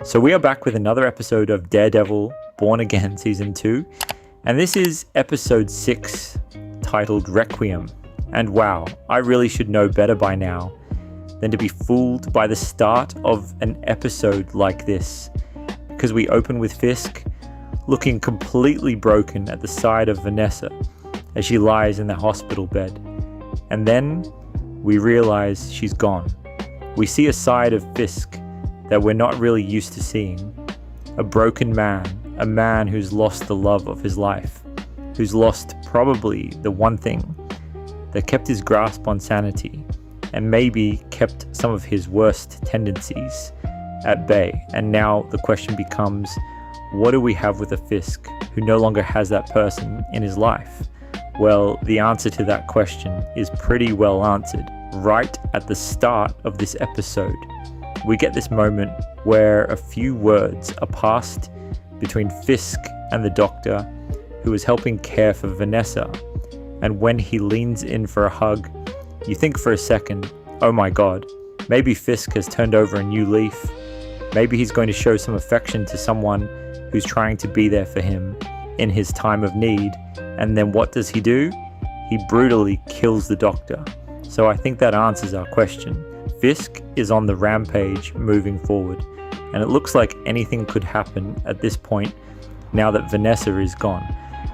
So we are back with another episode of Daredevil Born Again Season 2, and this is episode 6, titled Requiem. And wow, I really should know better by now than to be fooled by the start of an episode like this, because we open with Fisk looking completely broken at the side of Vanessa as she lies in the hospital bed. And then we realize she's gone. We see a side of Fisk that we're not really used to seeing. A broken man, a man who's lost the love of his life, who's lost probably the one thing that kept his grasp on sanity and maybe kept some of his worst tendencies at bay. And now the question becomes, what do we have with a Fisk who no longer has that person in his life? Well, the answer to that question is pretty well answered right at the start of this episode. We get this moment where a few words are passed between Fisk and the doctor who is helping care for Vanessa. And when he leans in for a hug, you think for a second, oh my god, maybe Fisk has turned over a new leaf. Maybe he's going to show some affection to someone who's trying to be there for him in his time of need. And then what does he do? He brutally kills the doctor. So I think that answers our question. Fisk is on the rampage moving forward, and it looks like anything could happen at this point now that Vanessa is gone.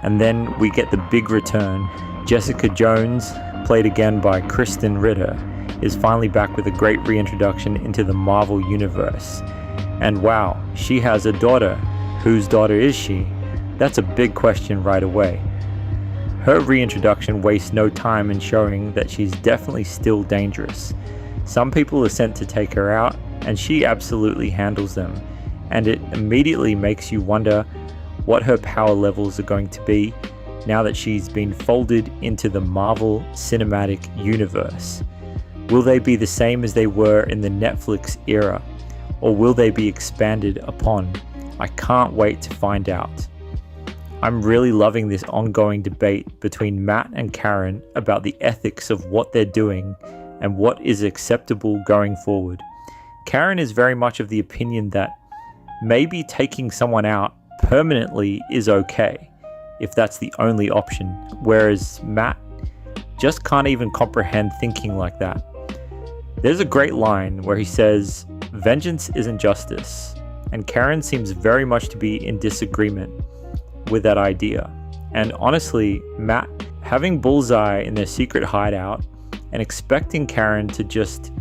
And then we get the big return. Jessica Jones, played again by Kristen Ritter, is finally back with a great reintroduction into the Marvel Universe. And wow, she has a daughter. Whose daughter is she? That's a big question right away. Her reintroduction wastes no time in showing that she's definitely still dangerous. Some people are sent to take her out, and she absolutely handles them. And it immediately makes you wonder what her power levels are going to be now that she's been folded into the Marvel Cinematic Universe. Will they be the same as they were in the Netflix era, or will they be expanded upon? I can't wait to find out. I'm really loving this ongoing debate between Matt and Karen about the ethics of what they're doing and what is acceptable going forward. Karen is very much of the opinion that maybe taking someone out permanently is okay, if that's the only option, whereas Matt just can't even comprehend thinking like that. There's a great line where he says, "Vengeance isn't justice," and Karen seems very much to be in disagreement with that idea. And honestly, Matt having Bullseye in their secret hideout and expecting Karen to just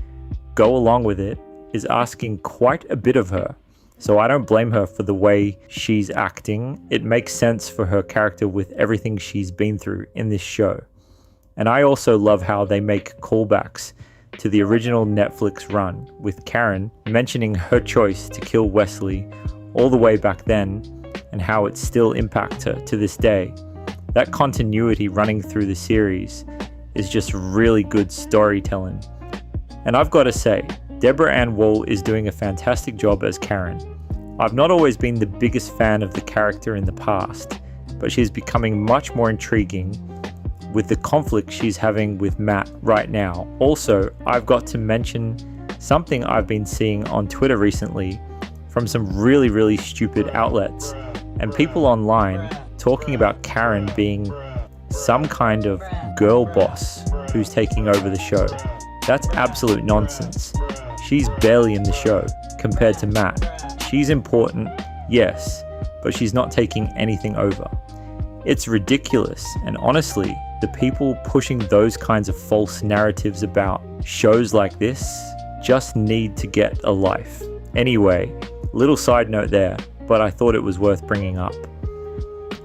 go along with it is asking quite a bit of her. So I don't blame her for the way she's acting. It makes sense for her character with everything she's been through in this show. And I also love how they make callbacks to the original Netflix run, with Karen mentioning her choice to kill Wesley all the way back then and how it still impacts her to this day. That continuity running through the series is just really good storytelling. And I've got to say, Deborah Ann Woll is doing a fantastic job as Karen. I've not always been the biggest fan of the character in the past, but she's becoming much more intriguing with the conflict she's having with Matt right now. Also, I've got to mention something I've been seeing on Twitter recently from some really stupid outlets and people online talking about Karen being some kind of girl boss who's taking over the show. That's absolute nonsense. She's barely in the show compared to Matt. She's important, yes, but she's not taking anything over. It's ridiculous, and honestly, the people pushing those kinds of false narratives about shows like this just need to get a life. Anyway, little side note there, but I thought it was worth bringing up.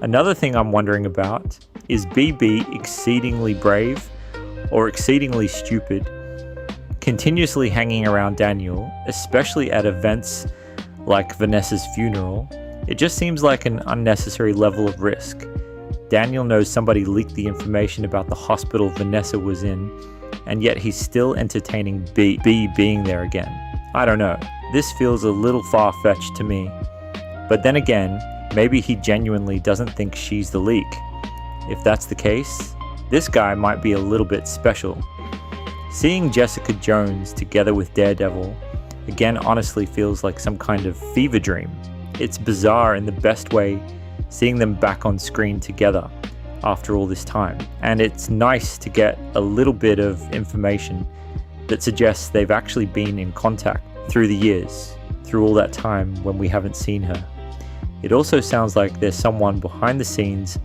Another thing I'm wondering about is BB exceedingly brave or exceedingly stupid, continuously hanging around Daniel, especially at events like Vanessa's funeral. It just seems like an unnecessary level of risk. Daniel knows somebody leaked the information about the hospital Vanessa was in, and yet he's still entertaining B being there again. I don't know. This feels a little far-fetched to me. But then again, maybe he genuinely doesn't think she's the leak. If that's the case, this guy might be a little bit special. Seeing Jessica Jones together with Daredevil again honestly feels like some kind of fever dream. It's bizarre in the best way, seeing them back on screen together after all this time. And it's nice to get a little bit of information that suggests they've actually been in contact through the years, through all that time when we haven't seen her. It also sounds like there's someone behind the scenes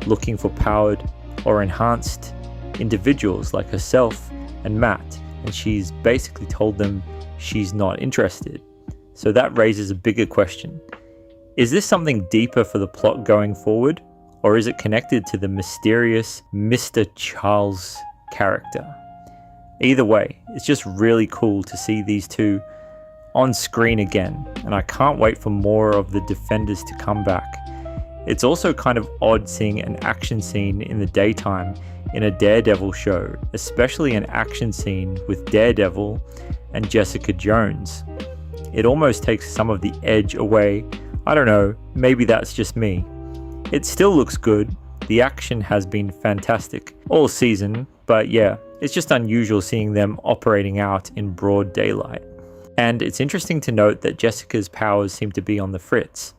looking for powered or enhanced individuals like herself and Matt, and she's basically told them she's not interested. So that raises a bigger question. Is this something deeper for the plot going forward, or is it connected to the mysterious Mr. Charles character? Either way, it's just really cool to see these two on screen again, and I can't wait for more of the Defenders to come back. It's also kind of odd seeing an action scene in the daytime in a Daredevil show, especially an action scene with Daredevil and Jessica Jones. It almost takes some of the edge away. I don't know, maybe that's just me. It still looks good. The action has been fantastic all season, but yeah, it's just unusual seeing them operating out in broad daylight. And it's interesting to note that Jessica's powers seem to be on the fritz.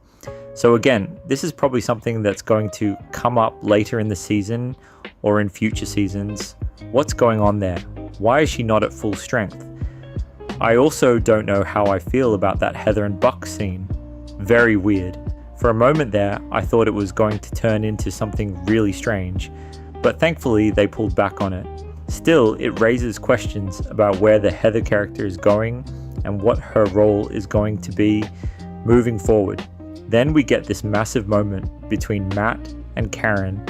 So again, this is probably something that's going to come up later in the season or in future seasons. What's going on there? Why is she not at full strength? I also don't know how I feel about that Heather and Buck scene. Very weird. For a moment there, I thought it was going to turn into something really strange, but thankfully they pulled back on it. Still, it raises questions about where the Heather character is going and what her role is going to be moving forward. Then we get this massive moment between Matt and Karen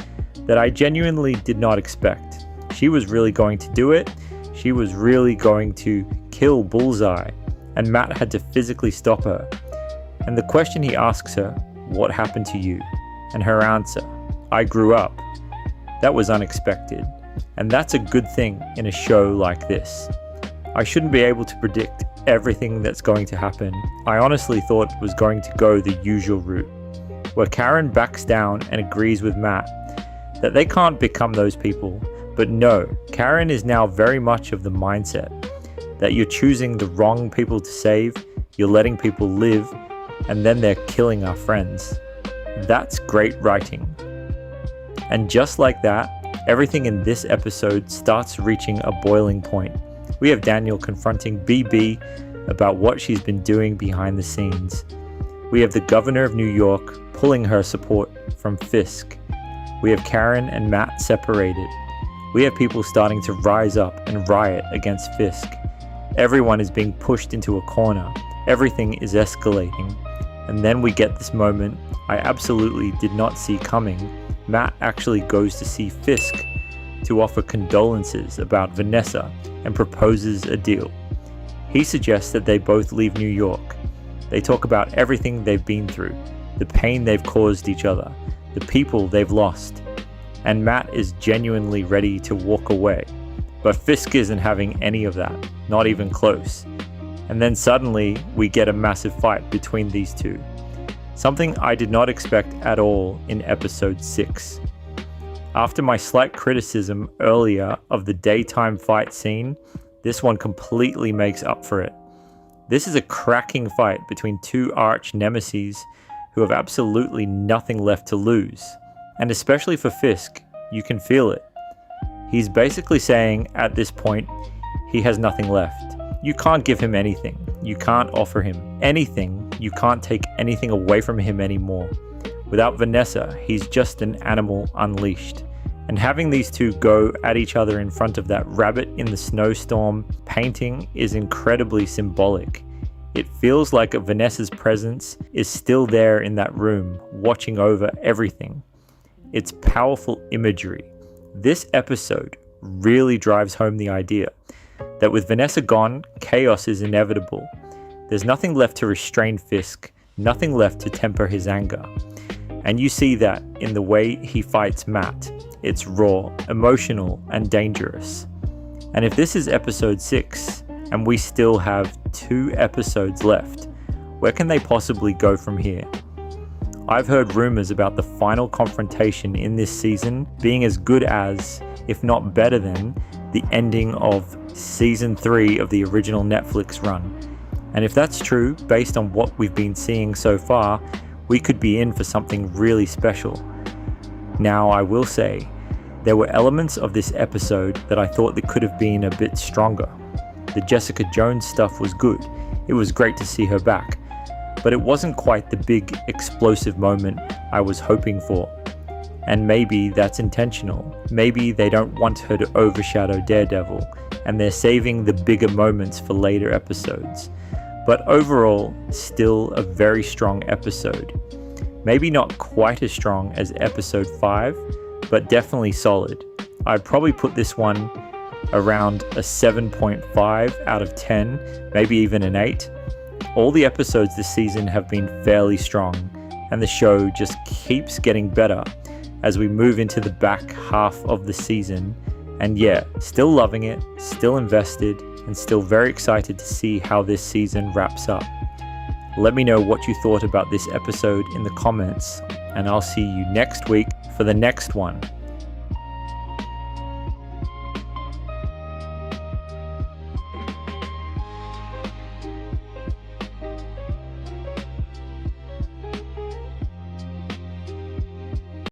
that I genuinely did not expect. She was really going to do it. She was really going to kill Bullseye, and Matt had to physically stop her. And the question he asks her, "What happened to you?" And her answer, "I grew up." That was unexpected, and that's a good thing in a show like this. I shouldn't be able to predict everything that's going to happen. I honestly thought it was going to go the usual route, where Karen backs down and agrees with Matt that they can't become those people. But no, Karen is now very much of the mindset that you're choosing the wrong people to save, you're letting people live, and then they're killing our friends. That's great writing. And just like that, everything in this episode starts reaching a boiling point. We have Daniel confronting BB about what she's been doing behind the scenes. We have the governor of New York pulling her support from Fisk. We have Karen and Matt separated. We have people starting to rise up and riot against Fisk. Everyone is being pushed into a corner. Everything is escalating. And then we get this moment I absolutely did not see coming. Matt actually goes to see Fisk to offer condolences about Vanessa and proposes a deal. He suggests that they both leave New York. They talk about everything they've been through, the pain they've caused each other, the people they've lost. And Matt is genuinely ready to walk away. But Fisk isn't having any of that, not even close. And then suddenly we get a massive fight between these two. Something I did not expect at all in episode 6. After my slight criticism earlier of the daytime fight scene, this one completely makes up for it. This is a cracking fight between two arch nemeses who have absolutely nothing left to lose. And especially for Fisk, you can feel it. He's basically saying at this point, he has nothing left. You can't give him anything. You can't offer him anything. You can't take anything away from him anymore. Without Vanessa, he's just an animal unleashed. And having these two go at each other in front of that rabbit in the snowstorm painting is incredibly symbolic. It feels like Vanessa's presence is still there in that room, watching over everything. It's powerful imagery. This episode really drives home the idea that with Vanessa gone, chaos is inevitable. There's nothing left to restrain Fisk, nothing left to temper his anger. And you see that in the way he fights Matt. It's raw, emotional, and dangerous. And if this is episode 6, and we still have 2 episodes left, where can they possibly go from here? I've heard rumors about the final confrontation in this season being as good as, if not better than, the ending of season 3 of the original Netflix run. And if that's true, based on what we've been seeing so far, we could be in for something really special. Now, I will say, there were elements of this episode that I thought that could have been a bit stronger. The Jessica Jones stuff was good. It was great to see her back. But it wasn't quite the big explosive moment I was hoping for. And maybe that's intentional. Maybe they don't want her to overshadow Daredevil, and they're saving the bigger moments for later episodes. But overall, still a very strong episode. Maybe not quite as strong as episode 5, but definitely solid. I'd probably put this one around a 7.5 out of 10, maybe even an 8. All the episodes this season have been fairly strong, and the show just keeps getting better as we move into the back half of the season. And yeah, still loving it, still invested, and still very excited to see how this season wraps up. Let me know what you thought about this episode in the comments, and I'll see you next week for the next one.